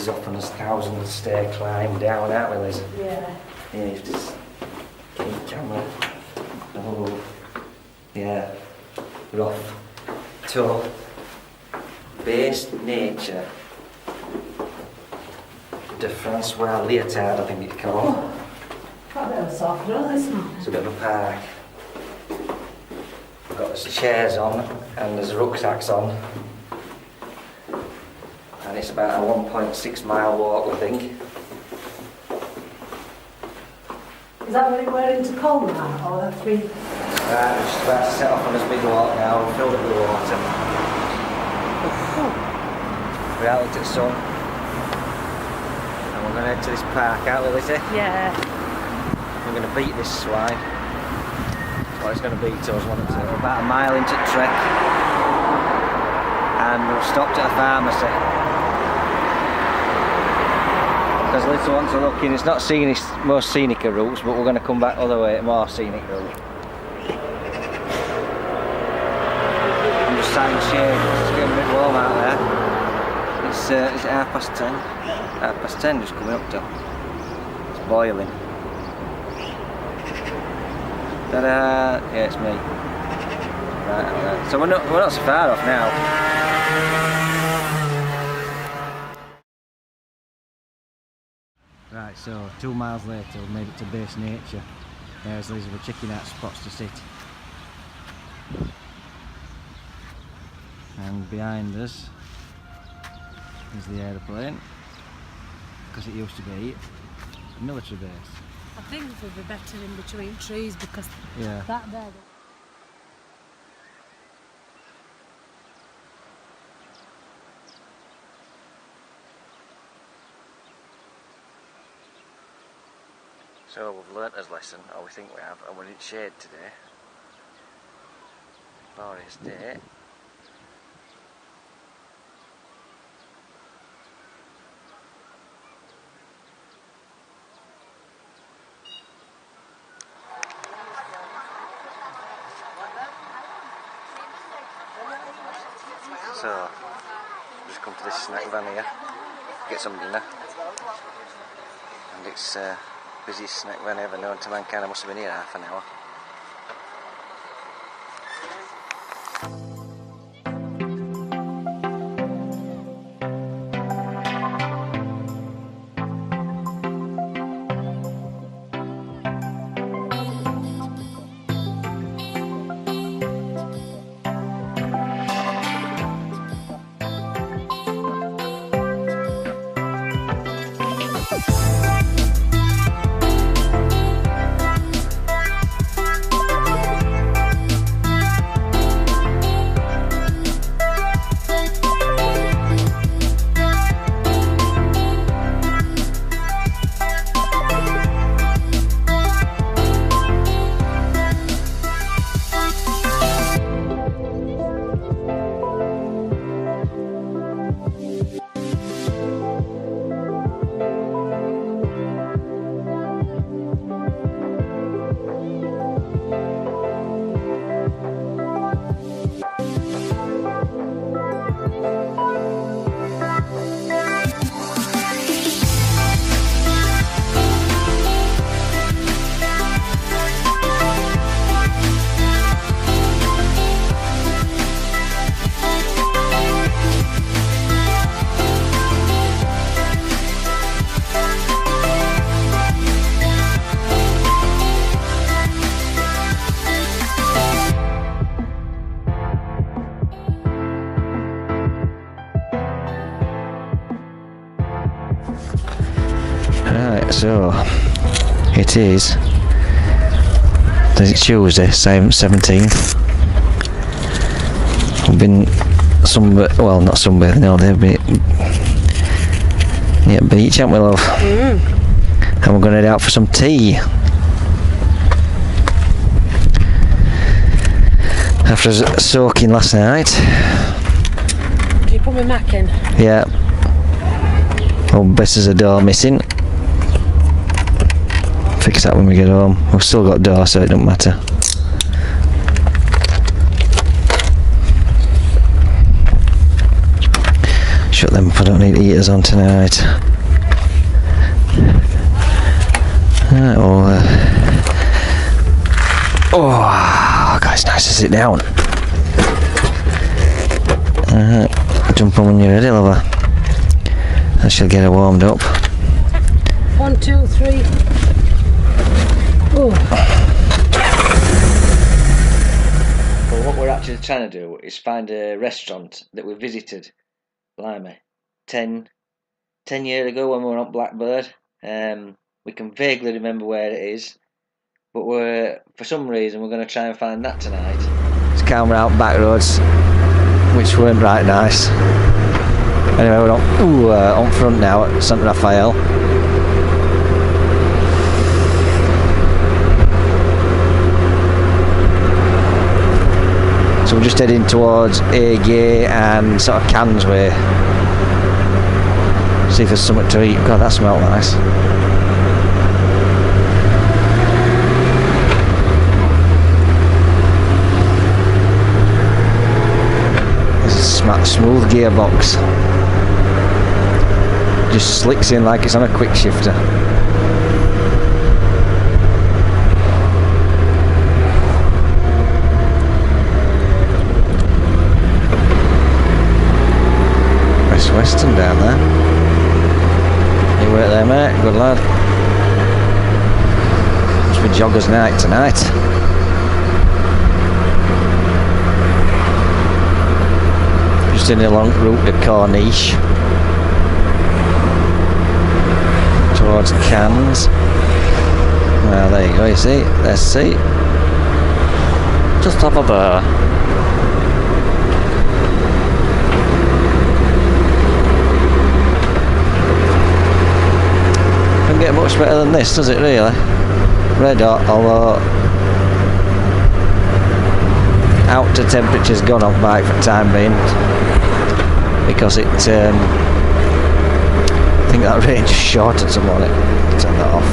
is often a 1,000-stair climb down, aren't we, Liz? Yeah. Yeah, you have to get your camera. Oh, yeah. Rough, tough, based nature. De Francois Leotard, I think it's called. Oh, got a bit of a soft roll this morning. It's a bit of a park. We've got there's chairs on and there's rucksacks on. And it's about a 1.6 mile walk, I think. Is that when we were into Colmar, or that's been... Right, we're just about to set off on this big walk now. We've filled up with water. We're out into the sun. And we're going to head to this park, aren't we, Lizzie? Yeah. We're going to beat this swine. Well, it's going to beat us, won't it? We're about a mile into the trek. And we've stopped at a pharmacy. Because Lizzie wants to look in, it's not scenic, most scenic of routes, but we're going to come back other way, more scenic route. I'm just sat in the shade, it's getting a bit warm out there. It's 10:30. 10:30 just coming up to. It's boiling. Ta-da! Yeah, it's me. Right. So we're not so far off now. Right, so 2 miles later we've made it to base nature. There's Lisa, we're checking out spots to sit. And behind us is the aeroplane, because it used to be a military base. I think it would be better in between trees because Yeah. that there. So we've learnt his lesson, or we think we have, and we're in shade today. Glorious day. So, we've just come to this snack van here, get some dinner. And it's busiest snack van ever known to mankind. I must have been here half an hour. Right, so it is Tuesday, 17th. We've been well, not sunbathing, no, they've been at beach, haven't we, love? And we're going to head out for some tea after soaking last night. Did you put my Mac in? Yeah. Old Bess is a door missing. Fix that when we get home. We've still got a door, so it don't matter. Shut them up, I don't need heaters on tonight. Right, well, oh, God, it's nice to sit down. Jump on when you're ready, lover. I shall get her warmed up. 1, 2, 3. Oh. Well, what we're actually trying to do is find a restaurant that we visited, blimey, 10 years ago when we were on Blackbird. We can vaguely remember where it is, but for some reason we're going to try and find that tonight. It's camera out back roads, which weren't right nice. Anyway, we're on front now at St.Raphael. So we're just heading towards Agay and sort of Cannes way. See if there's something to eat. God, that smelled nice. There's a smooth gearbox. Just slicks in like it's on a quick shifter. Western down there. You work there, mate? Good lad. Must be joggers night tonight. Just in a long route to Corniche towards Cannes. Well, there you go. You see? Let's see. Just over there. Get much better than this, does it really? Red hot, although outer temperature's gone on bike for the time being because I think that range is shorted some on it. Turn that off.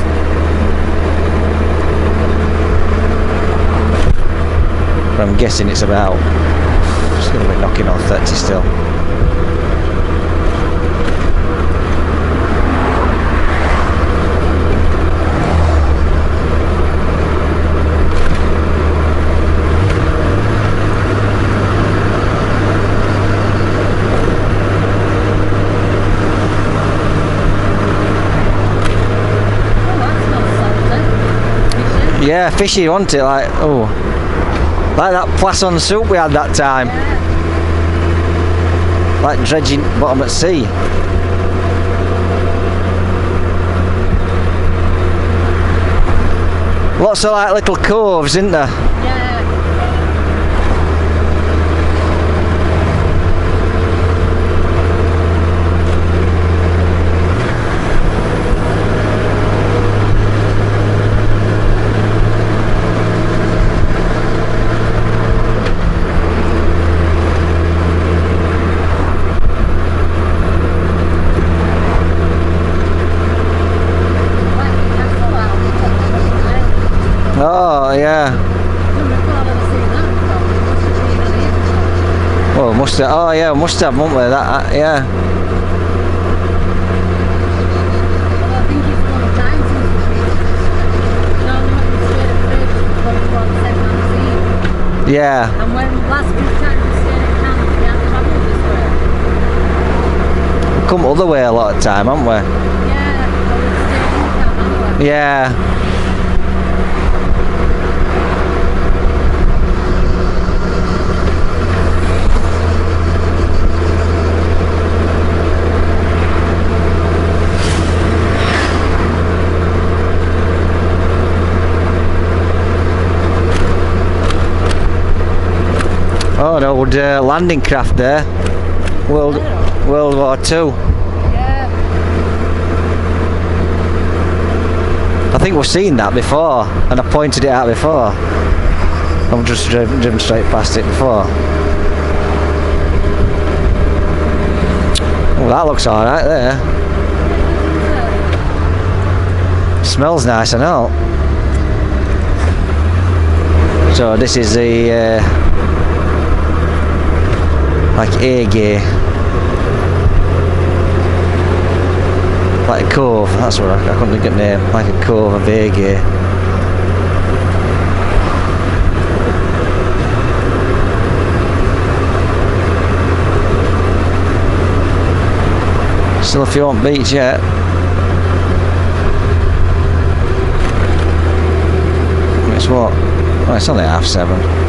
But I'm guessing it's about, it's going to be knocking on 30 still. Yeah, fishy, wasn't it? Like that poisson soup we had that time. Yeah. Like dredging bottom at sea. Lots of like little coves, isn't there? Yeah. Oh, yeah. Well, must have. Oh, yeah, must have, won't we? That, yeah. I think it's one time since we Yeah. and when last time we stayed at camp, we had travelled this way. We come other way a lot of time, haven't we? Yeah, but we stayed in camp, haven't we? Yeah. Oh, an old landing craft there. World War II. Yeah. I think we've seen that before, and I pointed it out before. I've just driven straight past it before. Oh, that looks alright there. Smells nice and all. So this is the like Agay. Like a cove, that's what I couldn't think of the name. Like a cove, a bay gear. Still a few on beach yet. It's what? Well, it's only 7:30.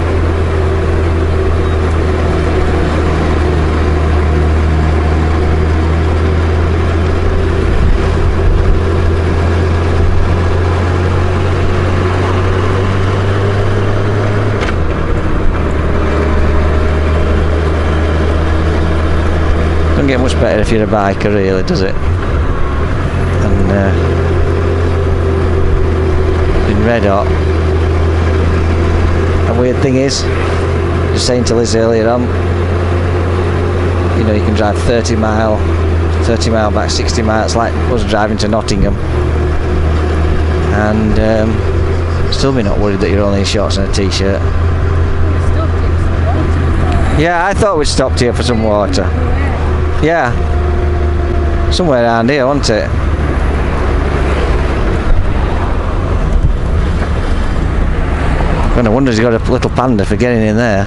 Doesn't get much better if you're a biker, really, does it? And been red hot. And weird thing is, just saying to Liz earlier on, you know, you can drive 30 mile back, 60 miles, like us driving to Nottingham, and still be not worried that you're only in shorts and a t-shirt. Yeah, I thought we'd stopped here for some water. Yeah, somewhere around here, wasn't it? I wonder if he's got a little panda for getting in there.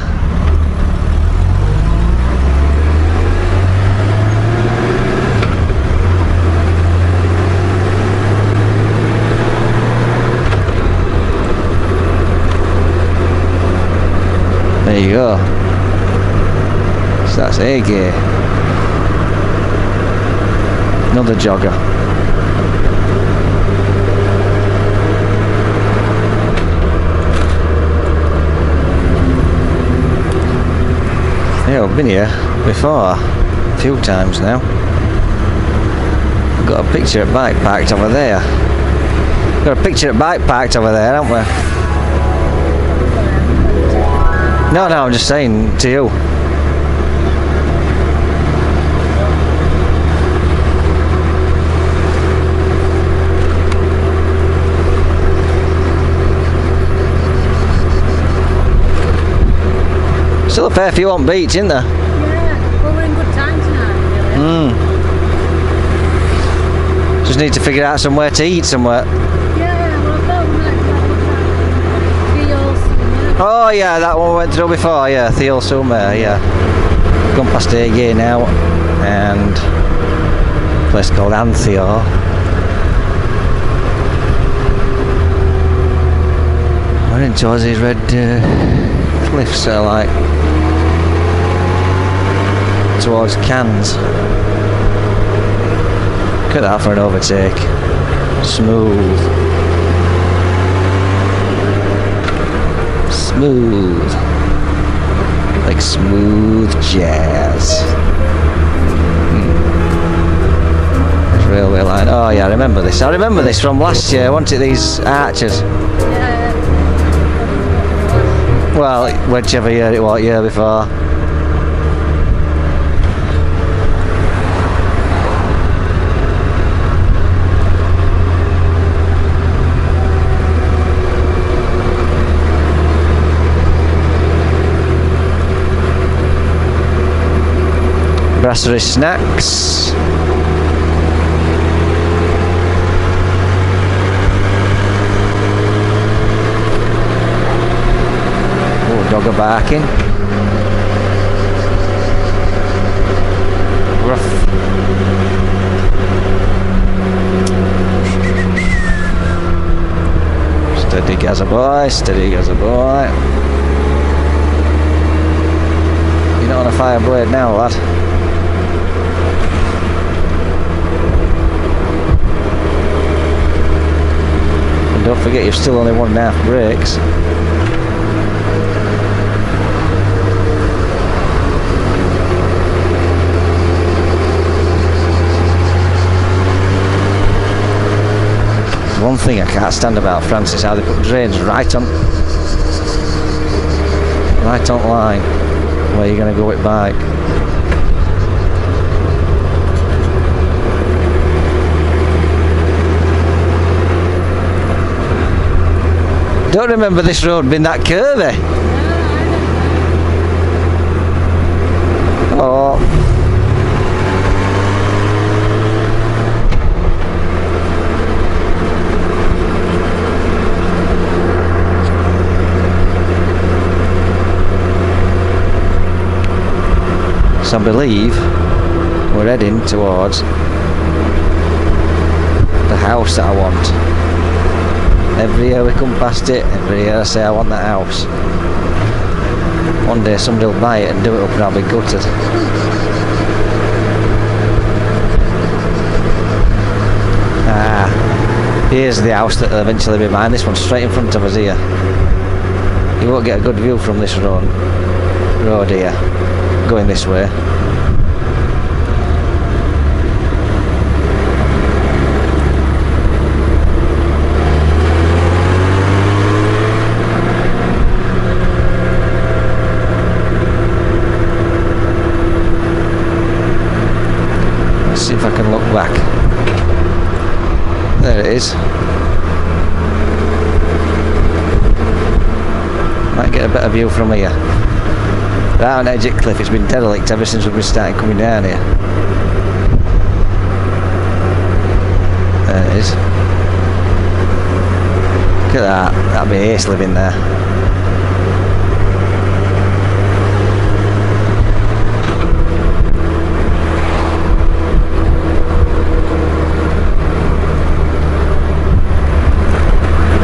There you go. So that's A gear. Another jogger. Yeah, I've been here before a few times now. I've got a picture at bike parked over there. Got a picture at bike parked over there, haven't we? No, I'm just saying to you. Still a fair few on beach, isn't there? Yeah, well, we're in good time tonight, really. Just need to figure out somewhere to eat somewhere. Yeah, well, I thought we might have a Oh yeah, that one we went through before, yeah, Theo Summer, yeah. Gone past A gear now, and a place called Antheo. We're in towards these red cliffs, so like towards Cannes. Look at that for an overtake. Smooth. Smooth. Like smooth jazz. There's railway line. Oh yeah, I remember this. I remember this from last year, wasn't it? These arches. Well, whichever year it was, year before. Brasserie snacks. Dogger barking. Rough. Steady as a boy, steady as a boy. You're not on a fire blade now, lad. And don't forget you've still only 1.5 brakes. One thing I can't stand about France is how they put drains right on line where you're going to go with bike. Don't remember this road being that curvy. Oh. So I believe we're heading towards the house that I want. Every year we come past it, every year I say I want that house. One day somebody will buy it and do it up and I'll be gutted. Here's the house that will eventually be mine. This one's straight in front of us here. You won't get a good view from this road here, going this way. Let's see if I can look back. There it is. Might get a better view from here. Right on the edge of the cliff, it's been derelict ever since we've been starting coming down here. There it is. Look at that, that'd be ace living there.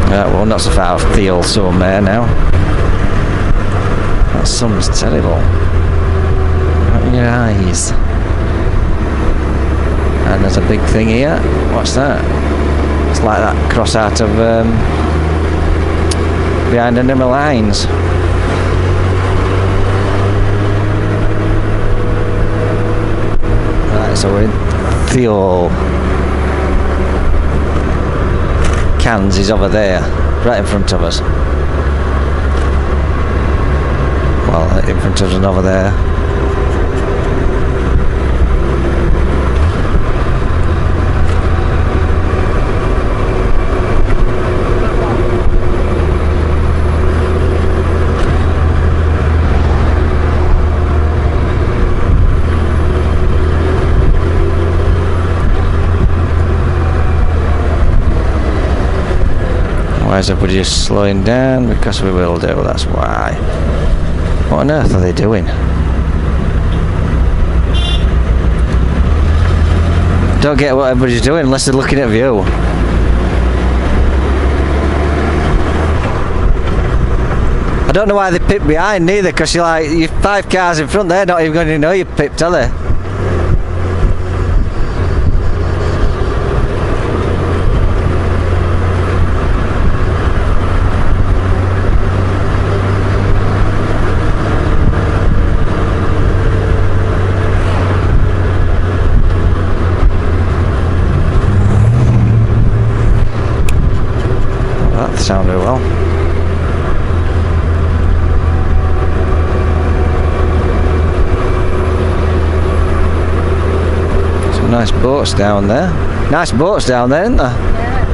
Right, well, not so far off the old sun there now. That sun's terrible. Open your eyes. And there's a big thing here. What's that? It's like that cross out of behind enemy lines. Right, so we're in Theo. Cans is over there, right in front of us. Well, in front of us and over there. Why is everybody just slowing down? Because we will do, that's why. What on earth are they doing? Don't get what everybody's doing unless they're looking at view. I don't know why they pipped behind neither, because you're 5 cars in front, they're not even going to know you pipped, are they? Sounded well. Some nice boats down there. Nice boats down there, isn't there? Yeah.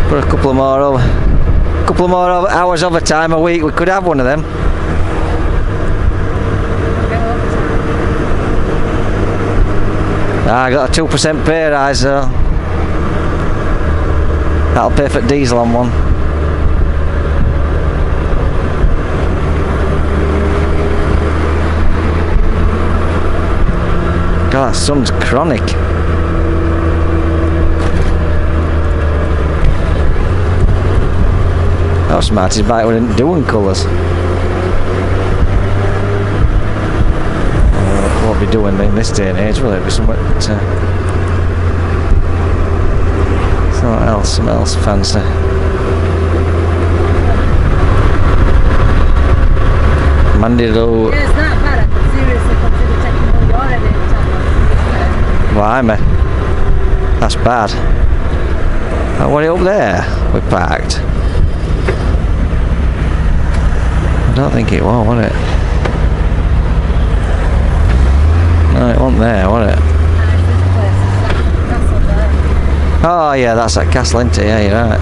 For a couple of more hours overtime a week, we could have one of them. I got a 2% pay rise, so that'll pay for diesel on one. God, that sun's chronic. How smart his bike wouldn't doing colours. Won't be doing in this day and age, will it? Be something something else fancy. Mandelieu. Yeah, it's not bad. I seriously consider taking all your edit. Blimey, that's bad. Oh, what up there? We parked. I don't think it was it? No, it wasn't there, was it? Oh yeah, that's that castle, isn't it? Yeah, you're right.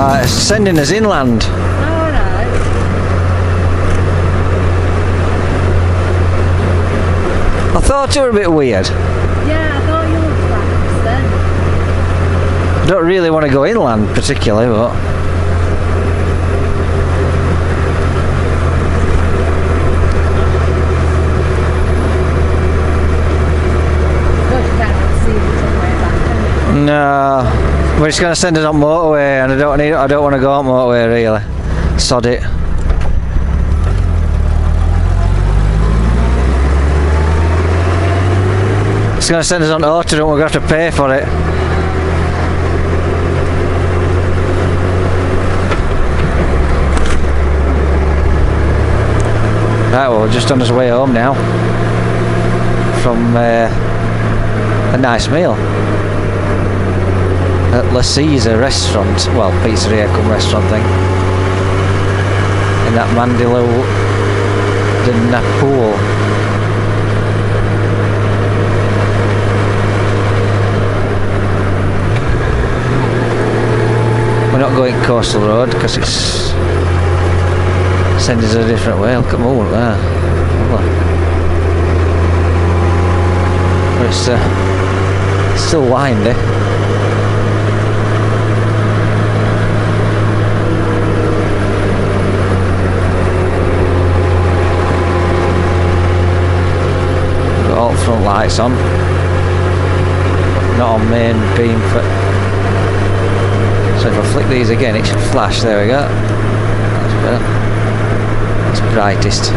It's sending us inland. Alright. I thought it were a bit weird. Yeah, I thought you looked fast then. I don't really want to go inland particularly, but But you can't see it on the way back, can you? no. We're just going to send us on motorway, and I don't want to go on motorway really. Sod it. It's going to send us on Autodrome, we're going to have to pay for it. Right, well, we're just on his way home now from a nice meal at La Caesar restaurant, well, pizzeria cum restaurant thing, in that Mandelieu la Napoule. We're not going coastal road because it's sending us a different way. Look at more there. But it's still windy. Got all front lights on. Not on main beam for. So if I flick these again, it should flash. There we go. That's better. It's brightest.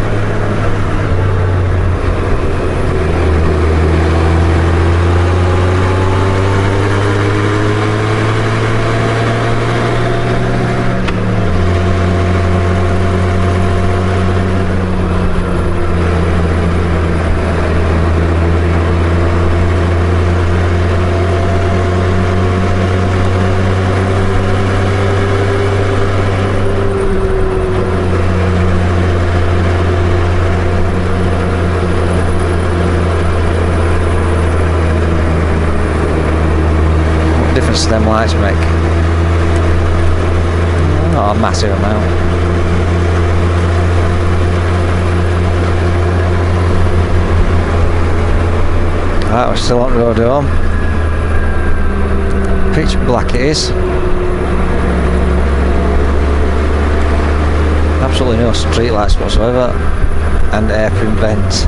Difference them lights make. Oh, a massive amount. Right, we're still on the road home. Pitch black it is. Absolutely no street lights whatsoever, and airfield vents.